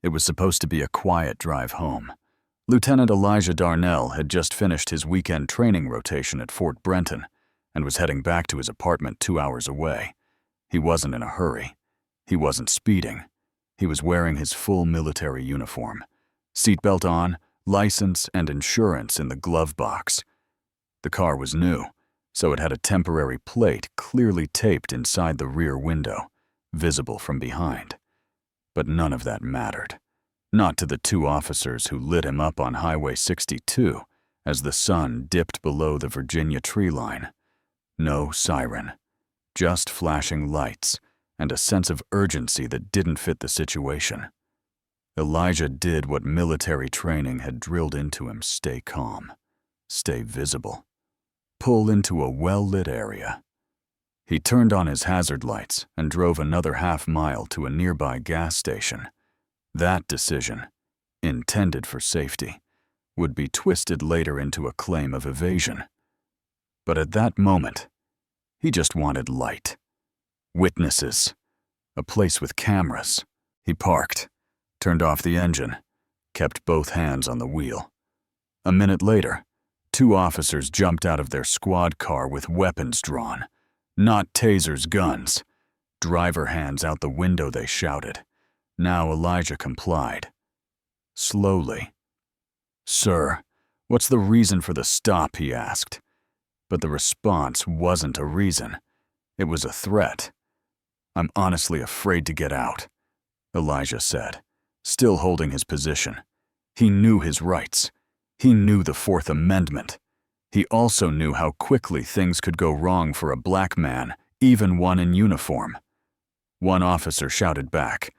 It was supposed to be a quiet drive home. Lieutenant Elijah Darnell had just finished his weekend training rotation at Fort Brenton and was heading back to his apartment 2 hours away. He wasn't in a hurry. He wasn't speeding. He was wearing his full military uniform. Seatbelt on, license and insurance in the glove box. The car was new, so it had a temporary plate clearly taped inside the rear window, visible from behind. But none of that mattered. Not to the 2 officers who lit him up on Highway 62 as the sun dipped below the Virginia tree line. No siren, just flashing lights and a sense of urgency that didn't fit the situation. Elijah did what military training had drilled into him: stay calm, stay visible, pull into a well-lit area. He turned on his hazard lights and drove another half-mile to a nearby gas station. That decision, intended for safety, would be twisted later into a claim of evasion. But at that moment, he just wanted light. Witnesses. A place with cameras. He parked, turned off the engine, kept both hands on the wheel. A minute later, 2 officers jumped out of their squad car with weapons drawn. Not tasers, guns. Driver hands out the window, they shouted. Now Elijah complied. Slowly. "Sir, what's the reason for the stop?" he asked. But the response wasn't a reason. It was a threat. "I'm honestly afraid to get out," Elijah said, still holding his position. He knew his rights. He knew the Fourth Amendment. He also knew how quickly things could go wrong for a black man, even one in uniform. One officer shouted back,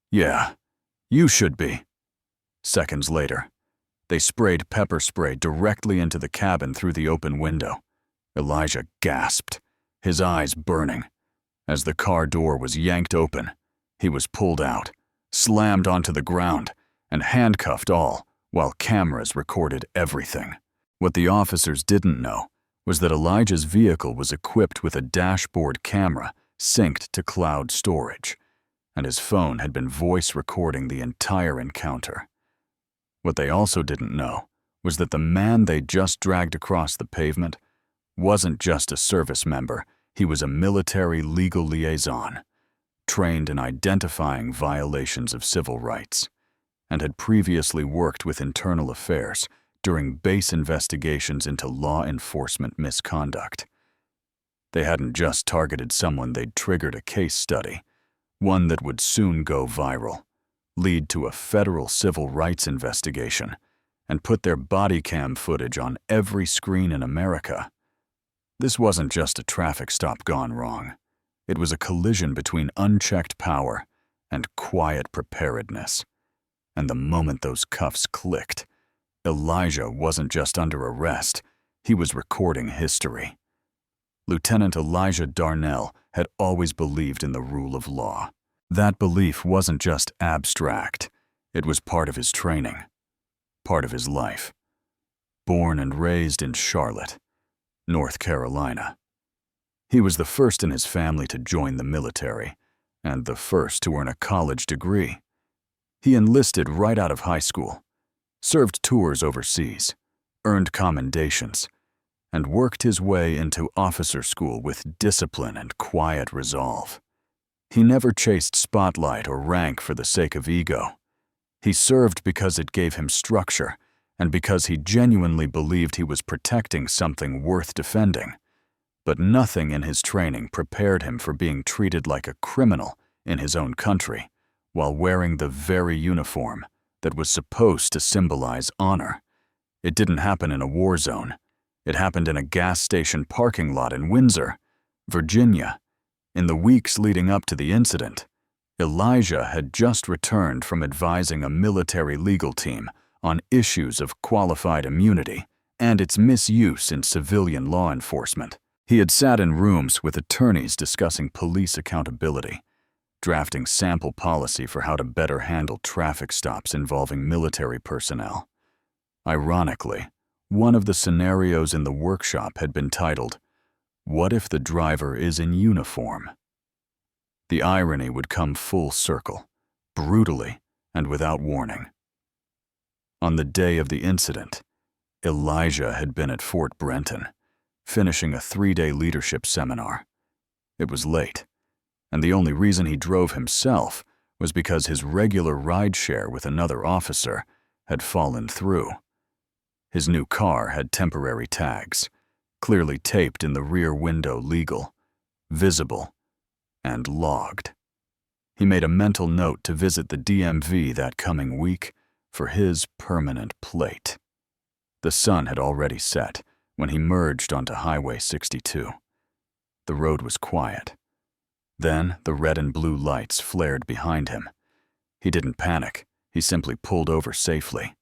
"Yeah, you should be." Seconds later, they sprayed pepper spray directly into the cabin through the open window. Elijah gasped, his eyes burning. As the car door was yanked open, he was pulled out, slammed onto the ground, and handcuffed, all while cameras recorded everything. What the officers didn't know was that Elijah's vehicle was equipped with a dashboard camera synced to cloud storage, and his phone had been voice recording the entire encounter. What they also didn't know was that the man they just dragged across the pavement wasn't just a service member, he was a military legal liaison, trained in identifying violations of civil rights, and had previously worked with internal affairs during base investigations into law enforcement misconduct. They hadn't just targeted someone, they'd triggered a case study, one that would soon go viral, lead to a federal civil rights investigation, and put their Bodycam footage on every screen in America. This wasn't just a traffic stop gone wrong. It was a collision between unchecked power and quiet preparedness. And the moment those cuffs clicked, Elijah wasn't just under arrest, he was recording history. Lieutenant Elijah Darnell had always believed in the rule of law. That belief wasn't just abstract, it was part of his training, part of his life. Born and raised in Charlotte, North Carolina. He was the first in his family to join the military, and the first to earn a college degree. He enlisted right out of high school, served tours overseas, earned commendations, and worked his way into officer school with discipline and quiet resolve. He never chased spotlight or rank for the sake of ego. He served because it gave him structure, and because he genuinely believed he was protecting something worth defending. But nothing in his training prepared him for being treated like a criminal in his own country, while wearing the very uniform that was supposed to symbolize honor. It didn't happen in a war zone. It happened in a gas station parking lot in Windsor, Virginia. In the weeks leading up to the incident, Elijah had just returned from advising a military legal team on issues of qualified immunity and its misuse in civilian law enforcement. He had sat in rooms with attorneys discussing police accountability, drafting sample policy for how to better handle traffic stops involving military personnel. Ironically, one of the scenarios in the workshop had been titled, "What if the driver is in uniform?" The irony would come full circle, brutally, and without warning. On the day of the incident, Elijah had been at Fort Brenton, finishing a 3-day leadership seminar. It was late, and the only reason he drove himself was because his regular rideshare with another officer had fallen through. His new car had temporary tags, clearly taped in the rear window legal, visible, and logged. He made a mental note to visit the DMV that coming week for his permanent plate. The sun had already set when he merged onto Highway 62. The road was quiet. Then the red and blue lights flared behind him. He didn't panic. He simply pulled over safely.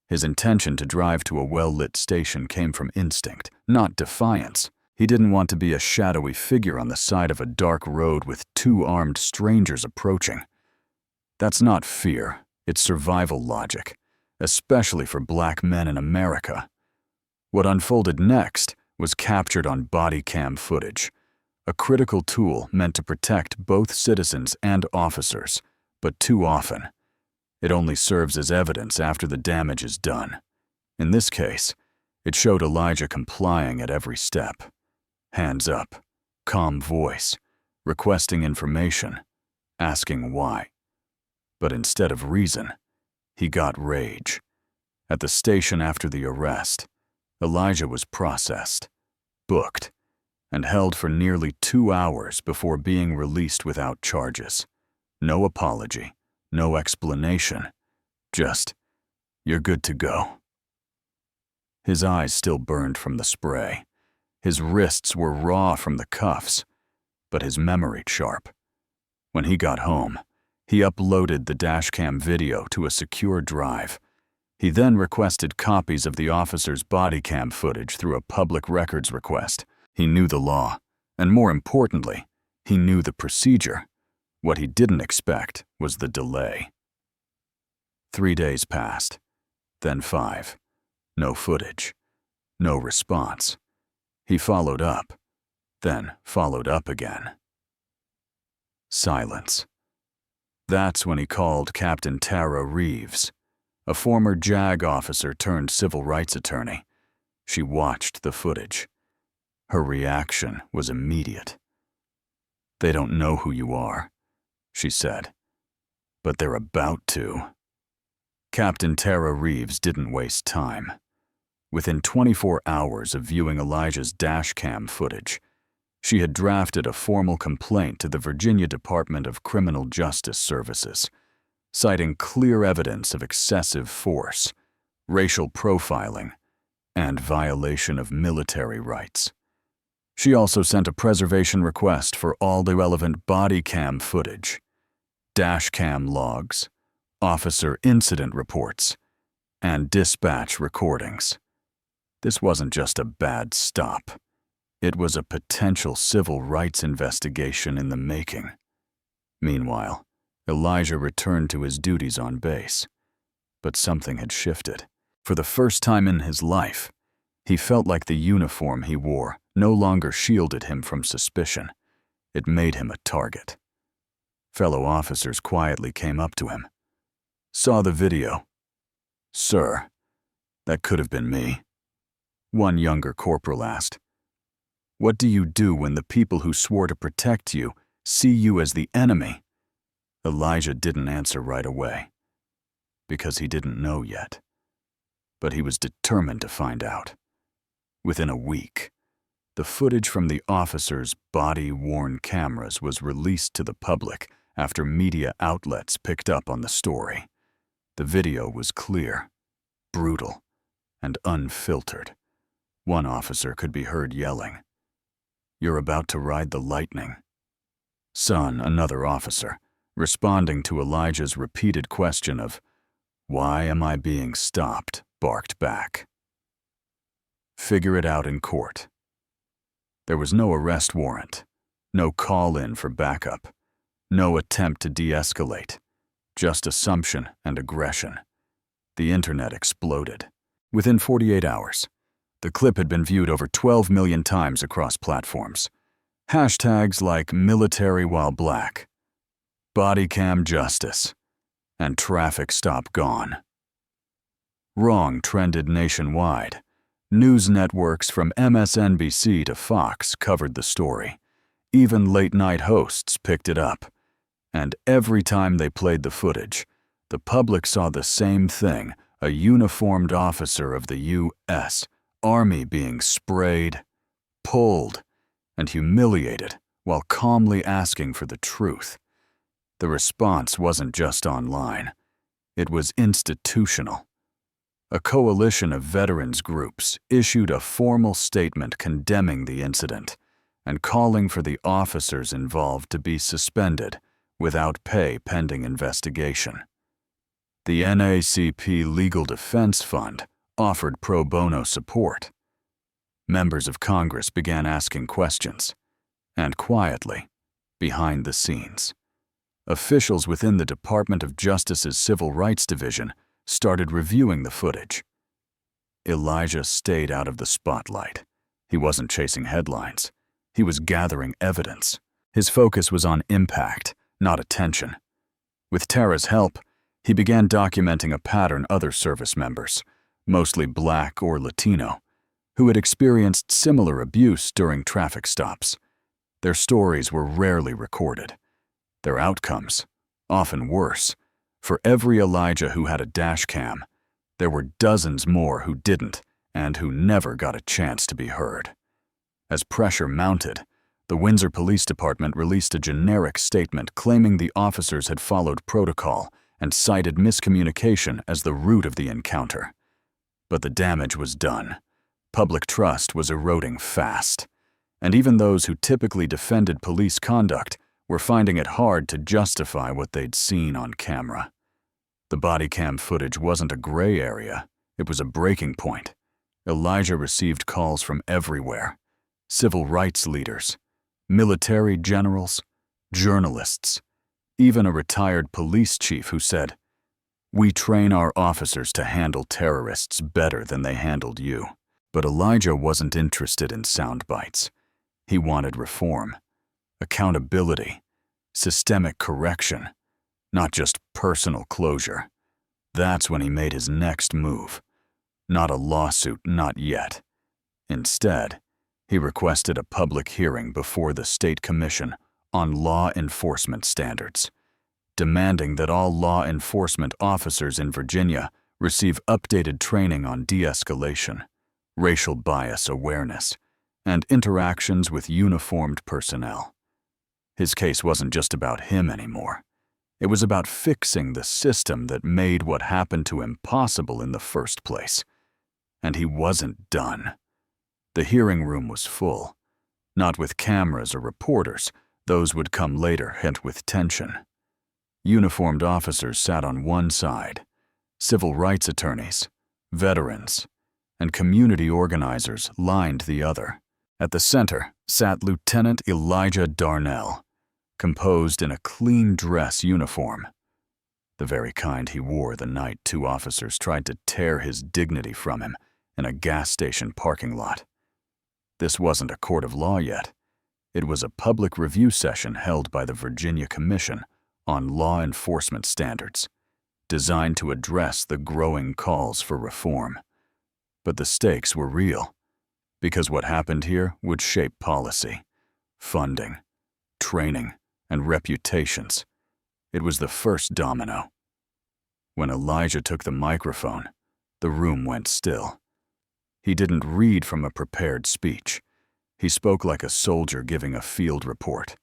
His intention to drive to a well-lit station came from instinct, not defiance. He didn't want to be a shadowy figure on the side of a dark road with 2 armed strangers approaching. That's not fear, it's survival logic, especially for black men in America. What unfolded next was captured on Bodycam footage, a critical tool meant to protect both citizens and officers, but too often, it only serves as evidence after the damage is done. In this case, it showed Elijah complying at every step. Hands up, calm voice, requesting information, asking why. But instead of reason, he got rage. At the station after the arrest, Elijah was processed, booked, and held for nearly 2 hours before being released without charges. No apology, no explanation, just, "You're good to go." His eyes still burned from the spray. His wrists were raw from the cuffs, but his memory sharp. When he got home, he uploaded the dashcam video to a secure drive. He then requested copies of the officer's bodycam footage through a public records request. He knew the law, and more importantly, he knew the procedure. What he didn't expect was the delay. 3 days passed, then 5. No footage, no response. He followed up, then followed up again. Silence. That's when he called Captain Tara Reeves, a former JAG officer turned civil rights attorney. She watched the footage. Her reaction was immediate. "They don't know who you are," she said, "but they're about to." Captain Tara Reeves didn't waste time. Within 24 hours of viewing Elijah's dashcam footage, she had drafted a formal complaint to the Virginia Department of Criminal Justice Services, citing clear evidence of excessive force, racial profiling, and violation of military rights. She also sent a preservation request for all the relevant bodycam footage, dashcam logs, officer incident reports, and dispatch recordings. This wasn't just a bad stop. It was a potential civil rights investigation in the making. Meanwhile, Elijah returned to his duties on base. But something had shifted. For the first time in his life, he felt like the uniform he wore no longer shielded him from suspicion. It made him a target. Fellow officers quietly came up to him. "Saw the video." "Sir, that could have been me," one younger corporal asked. "What do you do when the people who swore to protect you see you as the enemy?" Elijah didn't answer right away, because he didn't know yet. But he was determined to find out. Within a week, the footage from the officers' body-worn cameras was released to the public after media outlets picked up on the story. The video was clear, brutal, and unfiltered. One officer could be heard yelling, "You're about to ride the lightning." Son, another officer, responding to Elijah's repeated question of, "Why am I being stopped?" barked back. Figure it out in court. There was no arrest warrant, no call-in for backup, no attempt to de-escalate, just assumption and aggression. The internet exploded. Within 48 hours, the clip had been viewed over 12 million times across platforms. Hashtags like military while black, bodycam justice, and traffic stop gone. Wrong trended nationwide. News networks from MSNBC to Fox covered the story. Even late-night hosts picked it up. And every time they played the footage, the public saw the same thing, a uniformed officer of the U.S. Army being sprayed, pulled, and humiliated while calmly asking for the truth. The response wasn't just online. It was institutional. A coalition of veterans groups issued a formal statement condemning the incident and calling for the officers involved to be suspended without pay pending investigation. The NAACP Legal Defense Fund offered pro bono support. Members of Congress began asking questions, and quietly, behind the scenes, officials within the Department of Justice's Civil Rights Division started reviewing the footage. Elijah stayed out of the spotlight. He wasn't chasing headlines. He was gathering evidence. His focus was on impact, not attention. With Tara's help, he began documenting a pattern other service members, mostly Black or Latino, who had experienced similar abuse during traffic stops. Their stories were rarely recorded. Their outcomes, often worse. For every Elijah who had a dashcam, there were dozens more who didn't and who never got a chance to be heard. As pressure mounted, the Windsor Police Department released a generic statement claiming the officers had followed protocol and cited miscommunication as the root of the encounter. But the damage was done. Public trust was eroding fast, and even those who typically defended police conduct were finding it hard to justify what they'd seen on camera. The Bodycam footage wasn't a gray area, it was a breaking point. Elijah received calls from everywhere: civil rights leaders, military generals, journalists, even a retired police chief who said, "We train our officers to handle terrorists better than they handled you." But Elijah wasn't interested in sound bites. He wanted reform, accountability, systemic correction, not just personal closure. That's when he made his next move. Not a lawsuit, not yet. Instead, he requested a public hearing before the State Commission on Law Enforcement Standards, demanding that all law enforcement officers in Virginia receive updated training on de-escalation, racial bias awareness, and interactions with uniformed personnel. His case wasn't just about him anymore. It was about fixing the system that made what happened to him possible in the first place. And he wasn't done. The hearing room was full. Not with cameras or reporters, those would come later, and with tension. Uniformed officers sat on one side, civil rights attorneys, veterans, and community organizers lined the other. At the center sat Lieutenant Elijah Darnell, composed in a clean dress uniform, the very kind he wore the night two officers tried to tear his dignity from him in a gas station parking lot. This wasn't a court of law yet. It was a public review session held by the Virginia Commission on Law Enforcement Standards, designed to address the growing calls for reform. But the stakes were real, because what happened here would shape policy, funding, training, and reputations. It was the first domino. When Elijah took the microphone, the room went still. He didn't read from a prepared speech. He spoke like a soldier giving a field report.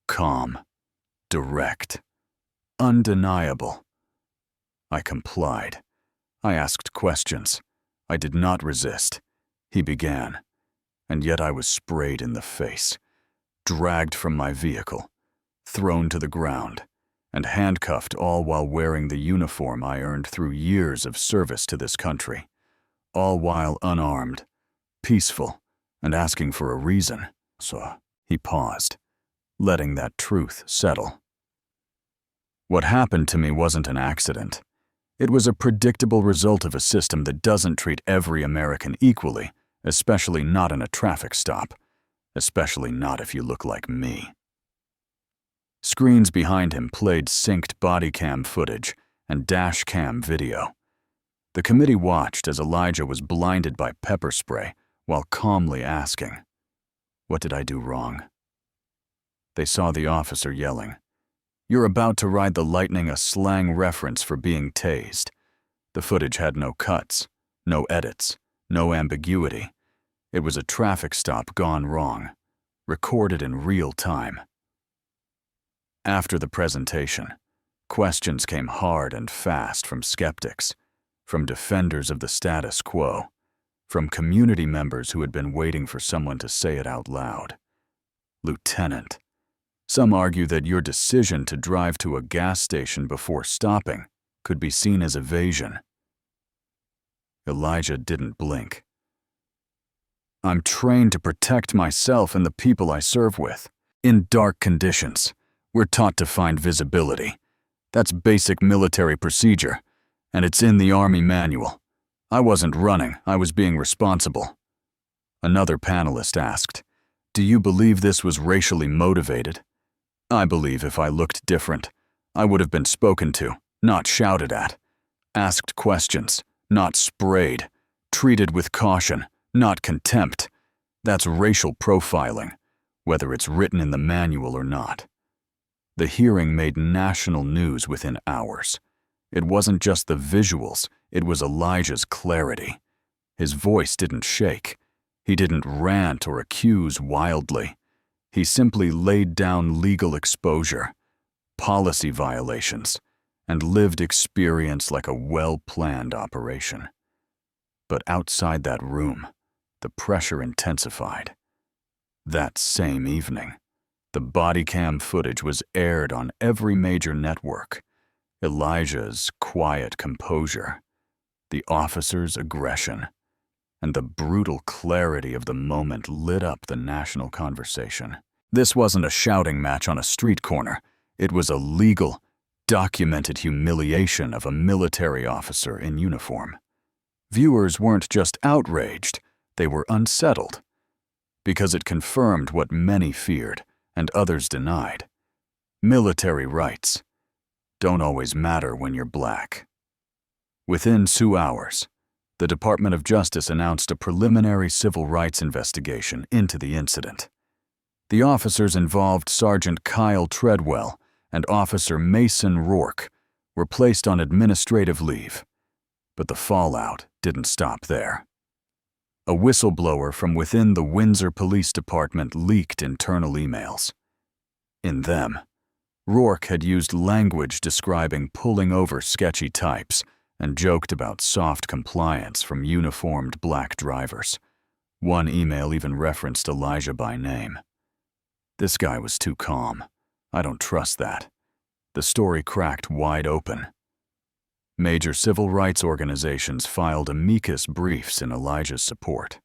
Calm, direct, undeniable. I complied. I asked questions. I did not resist. He began, and yet I was sprayed in the face, dragged from my vehicle, thrown to the ground, and handcuffed, all while wearing the uniform I earned through years of service to this country, all while unarmed, peaceful, and asking for a reason. So he paused, letting that truth settle. What happened to me wasn't an accident. It was a predictable result of a system that doesn't treat every American equally, especially not in a traffic stop, especially not if you look like me. Screens behind him played synced Bodycam footage, and dashcam video. The committee watched as Elijah was blinded by pepper spray while calmly asking, "What did I do wrong?" They saw the officer yelling, "You're about to ride the lightning," a slang reference for being tased. The footage had no cuts, no edits, no ambiguity. It was a traffic stop gone wrong, recorded in real time. After the presentation, questions came hard and fast from skeptics, from defenders of the status quo, from community members who had been waiting for someone to say it out loud. "Lieutenant, some argue that your decision to drive to a gas station before stopping could be seen as evasion." Elijah didn't blink. "I'm trained to protect myself and the people I serve with. In dark conditions, we're taught to find visibility. That's basic military procedure, and it's in the Army manual. I wasn't running, I was being responsible." Another panelist asked, "Do you believe this was racially motivated?" "I believe if I looked different, I would have been spoken to, not shouted at, asked questions, not sprayed, treated with caution, not contempt. That's racial profiling, whether it's written in the manual or not." The hearing made national news within hours. It wasn't just the visuals, it was Elijah's clarity. His voice didn't shake. He didn't rant or accuse wildly. He simply laid down legal exposure, policy violations, and lived experience like a well-planned operation. But outside that room, the pressure intensified. That same evening, the Bodycam footage was aired on every major network. Elijah's quiet composure, the officer's aggression, and the brutal clarity of the moment lit up the national conversation. This wasn't a shouting match on a street corner. It was a legal, documented humiliation of a military officer in uniform. Viewers weren't just outraged, they were unsettled, because it confirmed what many feared and others denied. Military rights don't always matter when you're black. Within 2 hours, the Department of Justice announced a preliminary civil rights investigation into the incident. The officers involved, Sergeant Kyle Treadwell and Officer Mason Rourke, were placed on administrative leave. But the fallout didn't stop there. A whistleblower from within the Windsor Police Department leaked internal emails. In them, Rourke had used language describing pulling over sketchy types and joked about soft compliance from uniformed black drivers. One email even referenced Elijah by name. "This guy was too calm. I don't trust that." The story cracked wide open. Major civil rights organizations filed amicus briefs in Elijah's support.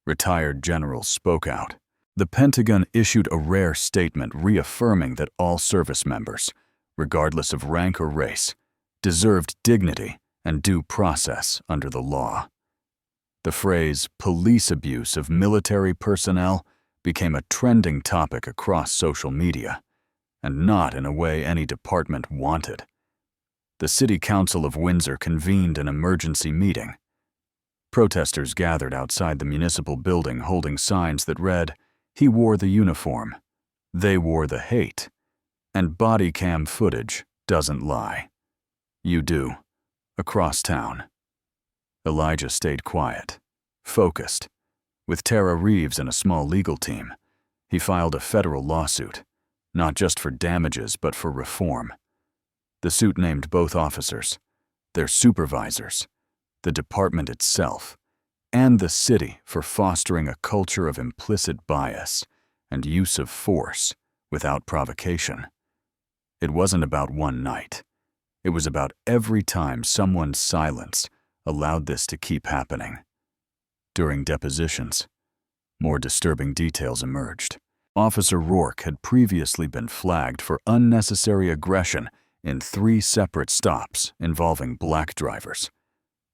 Retired generals spoke out. The Pentagon issued a rare statement reaffirming that all service members, regardless of rank or race, deserved dignity and due process under the law. The phrase "police abuse of military personnel" became a trending topic across social media, and not in a way any department wanted. The City Council of Windsor convened an emergency meeting. Protesters gathered outside the municipal building holding signs that read, "He wore the uniform, they wore the hate, and Bodycam footage doesn't lie. You do." Across town, Elijah stayed quiet, focused. With Tara Reeves and a small legal team, he filed a federal lawsuit, not just for damages but for reform. The suit named both officers, their supervisors, the department itself, and the city for fostering a culture of implicit bias and use of force without provocation. It wasn't about one night. It was about every time someone's silence allowed this to keep happening. During depositions, more disturbing details emerged. Officer Rourke had previously been flagged for unnecessary aggression in 3 separate stops involving black drivers.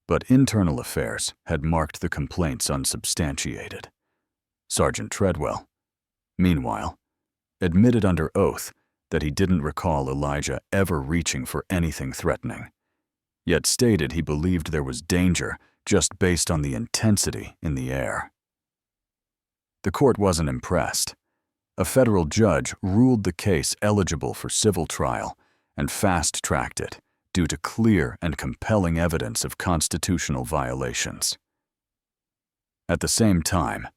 But internal affairs had marked the complaints unsubstantiated. Sergeant Treadwell, meanwhile, admitted under oath that he didn't recall Elijah ever reaching for anything threatening, yet stated he believed there was danger just based on the intensity in the air. The court wasn't impressed. A federal judge ruled the case eligible for civil trial and fast-tracked it due to clear and compelling evidence of constitutional violations. At the same time,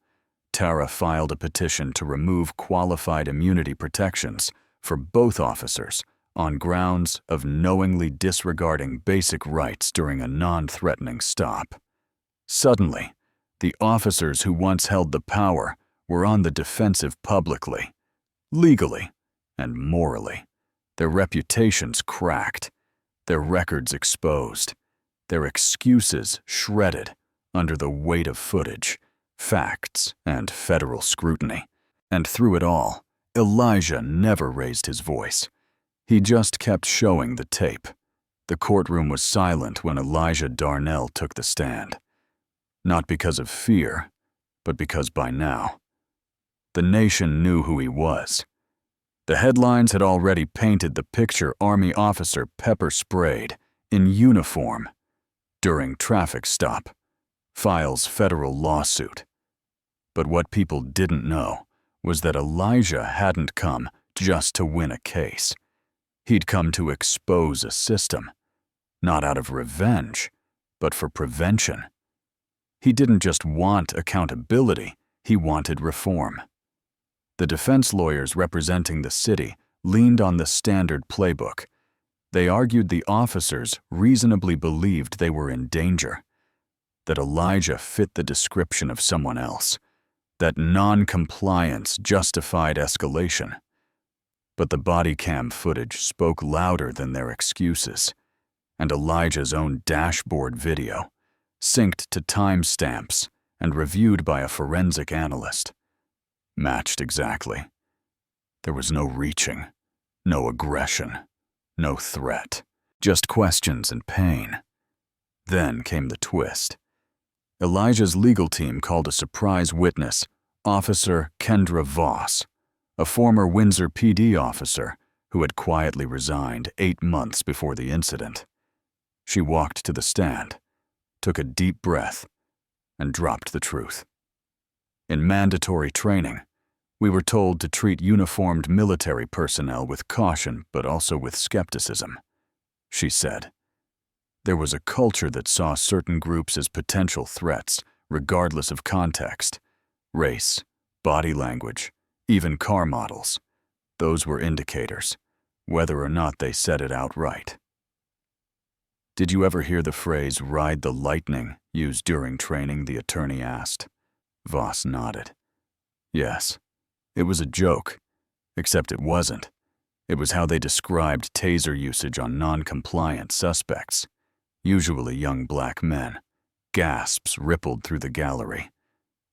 Tara filed a petition to remove qualified immunity protections for both officers on grounds of knowingly disregarding basic rights during a non-threatening stop. Suddenly, the officers who once held the power were on the defensive publicly, legally, and morally. Their reputations cracked, their records exposed, their excuses shredded under the weight of footage, facts, and federal scrutiny. And through it all, Elijah never raised his voice. He just kept showing the tape. The courtroom was silent when Elijah Darnell took the stand. Not because of fear, but because by now, the nation knew who he was. The headlines had already painted the picture Army officer pepper-sprayed, in uniform, during traffic stop, files federal lawsuit. But what people didn't know was that Elijah hadn't come just to win a case. He'd come to expose a system, not out of revenge, but for prevention. He didn't just want accountability, he wanted reform. The defense lawyers representing the city leaned on the standard playbook. They argued the officers reasonably believed they were in danger, that Elijah fit the description of someone else, that non-compliance justified escalation. But the Bodycam footage spoke louder than their excuses, and Elijah's own dashboard video, synced to timestamps and reviewed by a forensic analyst, matched exactly. There was no reaching, no aggression, no threat, just questions and pain. Then came the twist. Elijah's legal team called a surprise witness, Officer Kendra Voss, a former Windsor PD officer who had quietly resigned 8 months before the incident. She walked to the stand, took a deep breath, and dropped the truth. In mandatory training, we were told to treat uniformed military personnel with caution but also with skepticism, she said. There was a culture that saw certain groups as potential threats, regardless of context, race, body language, even car models. Those were indicators, whether or not they said it outright. Did you ever hear the phrase, "ride the lightning," used during training, the attorney asked. Voss nodded. Yes, it was a joke, except it wasn't. It was how they described taser usage on non-compliant suspects, usually young black men. Gasps rippled through the gallery.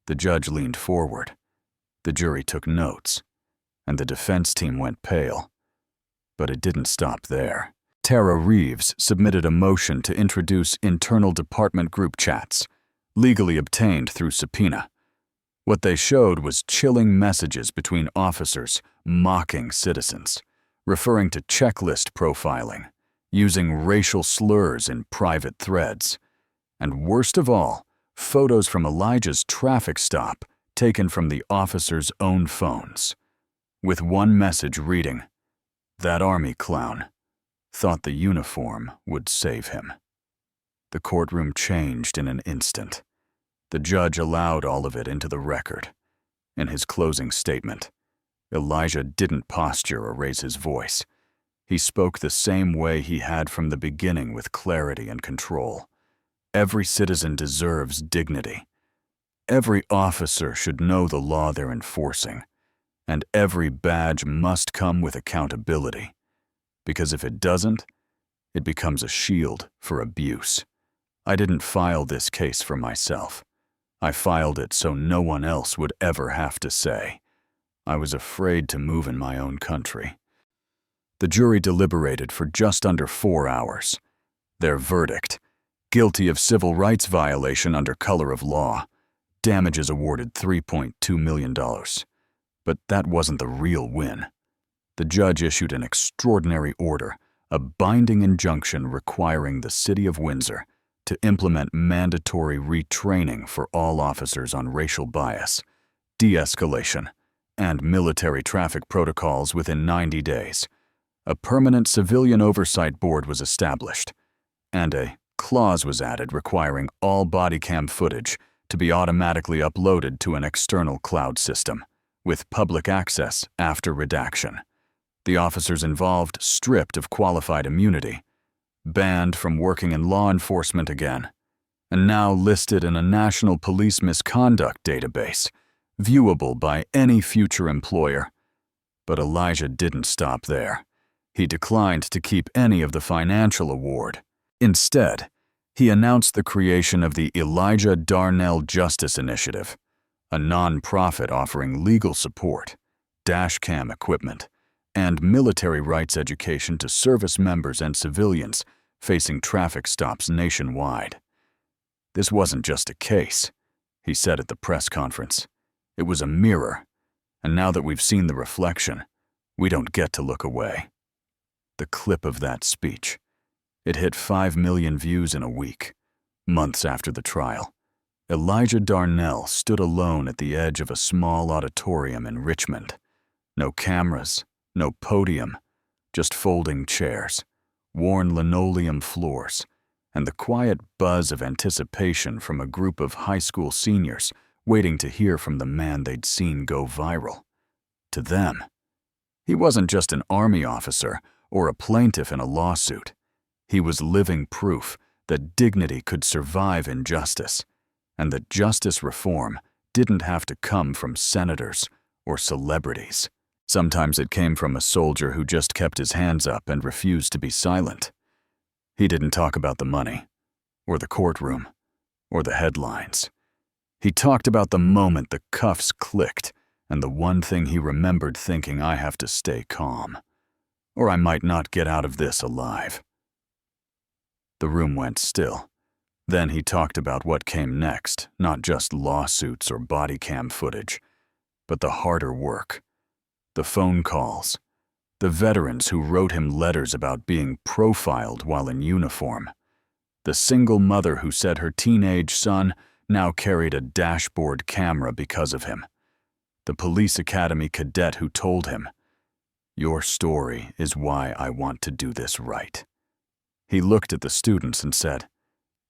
The judge leaned forward. The jury took notes, and the defense team went pale. But it didn't stop there. Tara Reeves submitted a motion to introduce internal department group chats, legally obtained through subpoena. What they showed was chilling messages between officers mocking citizens, referring to checklist profiling, using racial slurs in private threads, and worst of all, photos from Elijah's traffic stop taken from the officers' own phones, with one message reading, "That Army clown thought the uniform would save him." The courtroom changed in an instant. The judge allowed all of it into the record. In his closing statement, Elijah didn't posture or raise his voice. He spoke the same way he had from the beginning, with clarity and control. Every citizen deserves dignity. Every officer should know the law they're enforcing, and every badge must come with accountability. Because if it doesn't, it becomes a shield for abuse. I didn't file this case for myself. I filed it so no one else would ever have to say. I was afraid to move in my own country. The jury deliberated for just under 4 hours. Their verdict: guilty of civil rights violation under color of law. Damages awarded $3.2 million. But that wasn't the real win. The judge issued an extraordinary order, a binding injunction requiring the city of Windsor to implement mandatory retraining for all officers on racial bias, de-escalation, and military traffic protocols within 90 days. A permanent civilian oversight board was established, and a clause was added requiring all Bodycam footage to be automatically uploaded to an external cloud system, with public access after redaction. The officers involved stripped of qualified immunity, banned from working in law enforcement again, and now listed in a national police misconduct database, viewable by any future employer. But Elijah didn't stop there. He declined to keep any of the financial award. Instead, he announced the creation of the Elijah Darnell Justice Initiative, a non-profit offering legal support, dashcam equipment, and military rights education to service members and civilians facing traffic stops nationwide. This wasn't just a case, he said at the press conference. It was a mirror, and now that we've seen the reflection, we don't get to look away. The clip of that speech. It hit 5 million views in a week, months after the trial. Elijah Darnell stood alone at the edge of a small auditorium in Richmond. No cameras, no podium, just folding chairs, worn linoleum floors, and the quiet buzz of anticipation from a group of high school seniors waiting to hear from the man they'd seen go viral. To them, he wasn't just an army officer or a plaintiff in a lawsuit. He was living proof that dignity could survive injustice, and that justice reform didn't have to come from senators or celebrities. Sometimes it came from a soldier who just kept his hands up and refused to be silent. He didn't talk about the money, or the courtroom, or the headlines. He talked about the moment the cuffs clicked and the one thing he remembered thinking, I have to stay calm, or I might not get out of this alive. The room went still. Then he talked about what came next, not just lawsuits or Bodycam footage, but the harder work. The phone calls, the veterans who wrote him letters about being profiled while in uniform, the single mother who said her teenage son now carried a dashboard camera because of him, the police academy cadet who told him, "Your story is why I want to do this right." He looked at the students and said,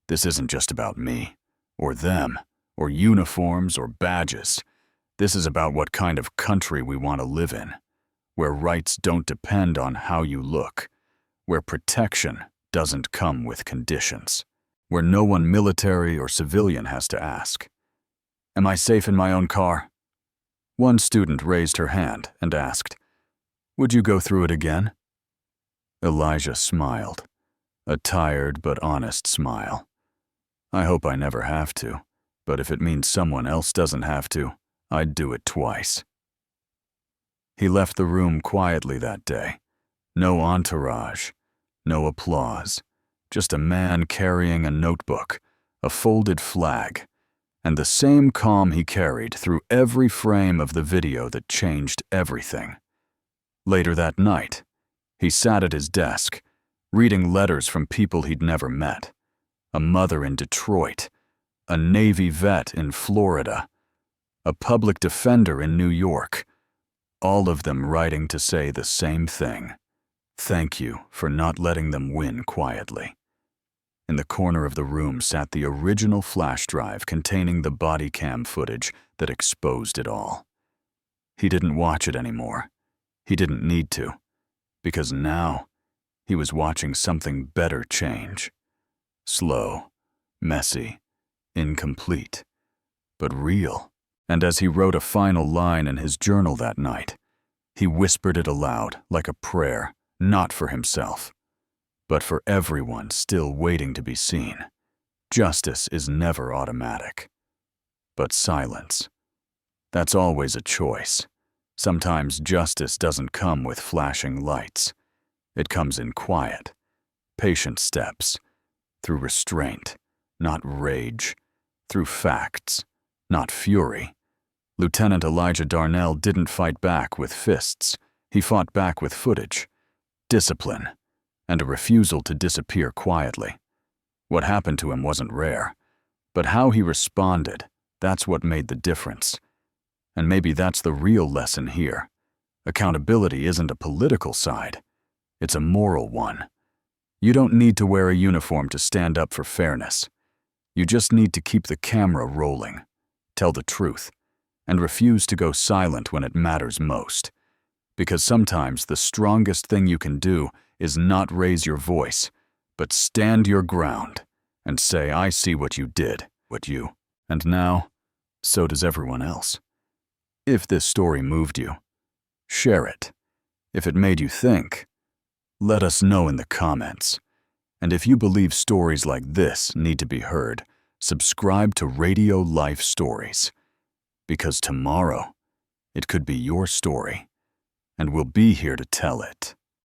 "This isn't just about me, or them, or uniforms or badges. This is about what kind of country we want to live in, where rights don't depend on how you look, where protection doesn't come with conditions, where no one military or civilian has to ask, 'Am I safe in my own car?'" One student raised her hand and asked, "Would you go through it again?" Elijah smiled, a tired but honest smile. "I hope I never have to, but if it means someone else doesn't have to, I'd do it twice." He left the room quietly that day. No entourage, no applause, just a man carrying a notebook, a folded flag, and the same calm he carried through every frame of the video that changed everything. Later that night, he sat at his desk, reading letters from people he'd never met. A mother in Detroit, a Navy vet in Florida, a public defender in New York, all of them writing to say the same thing. Thank you for not letting them win quietly. In the corner of the room sat the original flash drive containing the Bodycam footage that exposed it all. He didn't watch it anymore. He didn't need to, because now he was watching something better change. Slow, messy, incomplete, but real. And as he wrote a final line in his journal that night, he whispered it aloud like a prayer, not for himself, but for everyone still waiting to be seen. Justice is never automatic. But silence, that's always a choice. Sometimes justice doesn't come with flashing lights. It comes in quiet, patient steps, through restraint, not rage, through facts, not fury. Lieutenant Elijah Darnell didn't fight back with fists. He fought back with footage, discipline, and a refusal to disappear quietly. What happened to him wasn't rare, but how he responded, that's what made the difference. And maybe that's the real lesson here. Accountability isn't a political side, it's a moral one. You don't need to wear a uniform to stand up for fairness. You just need to keep the camera rolling, tell the truth, and refuse to go silent when it matters most. Because sometimes the strongest thing you can do is not raise your voice, but stand your ground and say, I see what you did, and now, so does everyone else. If this story moved you, share it. If it made you think, let us know in the comments. And if you believe stories like this need to be heard, subscribe to Radio Life Stories. Because tomorrow, it could be your story, and we'll be here to tell it.